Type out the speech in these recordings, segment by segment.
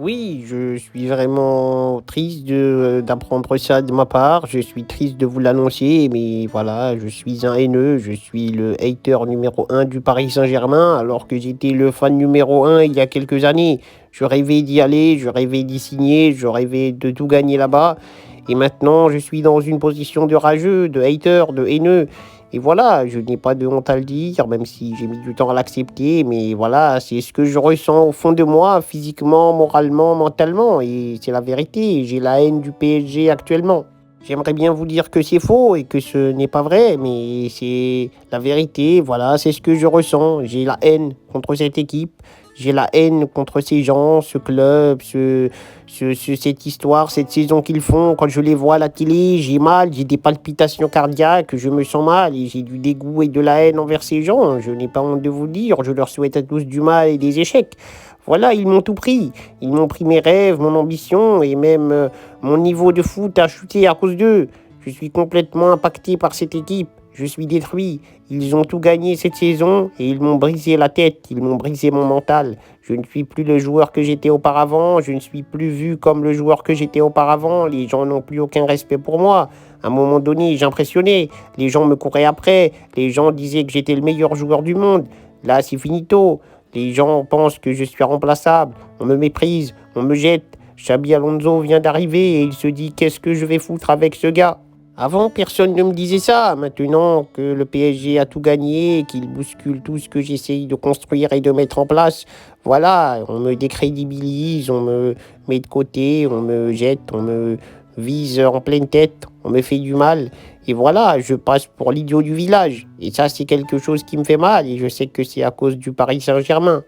Oui, je suis vraiment triste d'apprendre ça de ma part. Je suis triste de vous l'annoncer, mais voilà, je suis un haineux. Je suis le hater numéro un du Paris Saint-Germain, alors que j'étais le fan numéro un il y a quelques années. Je rêvais d'y aller, je rêvais d'y signer, je rêvais de tout gagner là-bas. Et maintenant, je suis dans une position de rageux, de hater, de haineux. Et voilà, je n'ai pas de honte à le dire, même si j'ai mis du temps à l'accepter, mais voilà, c'est ce que je ressens au fond de moi, physiquement, moralement, mentalement, et c'est la vérité. J'ai la haine du PSG actuellement. J'aimerais bien vous dire que c'est faux et que ce n'est pas vrai, mais c'est la vérité, voilà, c'est ce que je ressens. J'ai la haine contre cette équipe, j'ai la haine contre ces gens, ce club, cette histoire, cette saison qu'ils font. Quand je les vois à la télé, j'ai mal, j'ai des palpitations cardiaques, je me sens mal et j'ai du dégoût et de la haine envers ces gens. Je n'ai pas honte de vous le dire, je leur souhaite à tous du mal et des échecs. Voilà, ils m'ont tout pris. Ils m'ont pris mes rêves, mon ambition et même mon niveau de foot a chuté à cause d'eux. Je suis complètement impacté par cette équipe. Je suis détruit. Ils ont tout gagné cette saison et ils m'ont brisé la tête, ils m'ont brisé mon mental. Je ne suis plus le joueur que j'étais auparavant, je ne suis plus vu comme le joueur que j'étais auparavant. Les gens n'ont plus aucun respect pour moi. À un moment donné, j'impressionnais. Les gens me couraient après. Les gens disaient que j'étais le meilleur joueur du monde. Là, c'est finito. Les gens pensent que je suis remplaçable. On me méprise, on me jette. Xabi Alonso vient d'arriver et il se dit qu'est-ce que je vais foutre avec ce gars. Avant, personne ne me disait ça. Maintenant que le PSG a tout gagné et qu'il bouscule tout ce que j'essaye de construire et de mettre en place, voilà, on me décrédibilise, on me met de côté, on me jette, on me vise en pleine tête, on me fait du mal. Et voilà, je passe pour l'idiot du village. Et ça, c'est quelque chose qui me fait mal et je sais que c'est à cause du Paris Saint-Germain.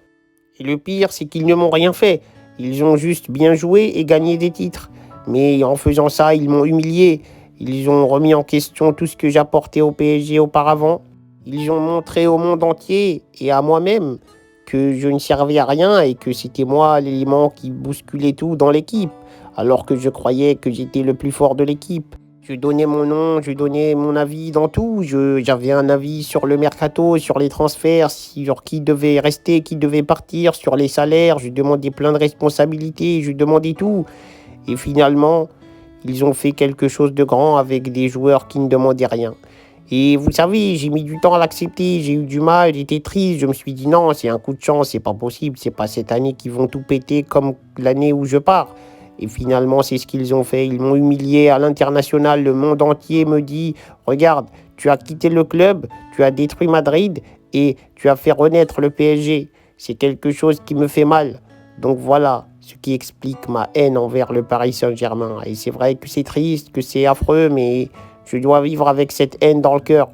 Et le pire, c'est qu'ils ne m'ont rien fait. Ils ont juste bien joué et gagné des titres. Mais en faisant ça, ils m'ont humilié. Ils ont remis en question tout ce que j'apportais au PSG auparavant. Ils ont montré au monde entier et à moi-même que je ne servais à rien et que c'était moi l'élément qui bousculait tout dans l'équipe, alors que je croyais que j'étais le plus fort de l'équipe. Je donnais mon nom, je donnais mon avis dans tout. J'avais un avis sur le mercato, sur les transferts, sur qui devait rester, qui devait partir, sur les salaires. Je demandais plein de responsabilités, je demandais tout. Et finalement, ils ont fait quelque chose de grand avec des joueurs qui ne demandaient rien. Et vous savez, j'ai mis du temps à l'accepter, j'ai eu du mal, j'étais triste, je me suis dit non, c'est un coup de chance, c'est pas possible, c'est pas cette année qu'ils vont tout péter comme l'année où je pars. Et finalement, c'est ce qu'ils ont fait, ils m'ont humilié à l'international, le monde entier me dit, regarde, tu as quitté le club, tu as détruit Madrid et tu as fait renaître le PSG. C'est quelque chose qui me fait mal. Donc voilà, ce qui explique ma haine envers le Paris Saint-Germain. Et c'est vrai que c'est triste, que c'est affreux, mais je dois vivre avec cette haine dans le cœur.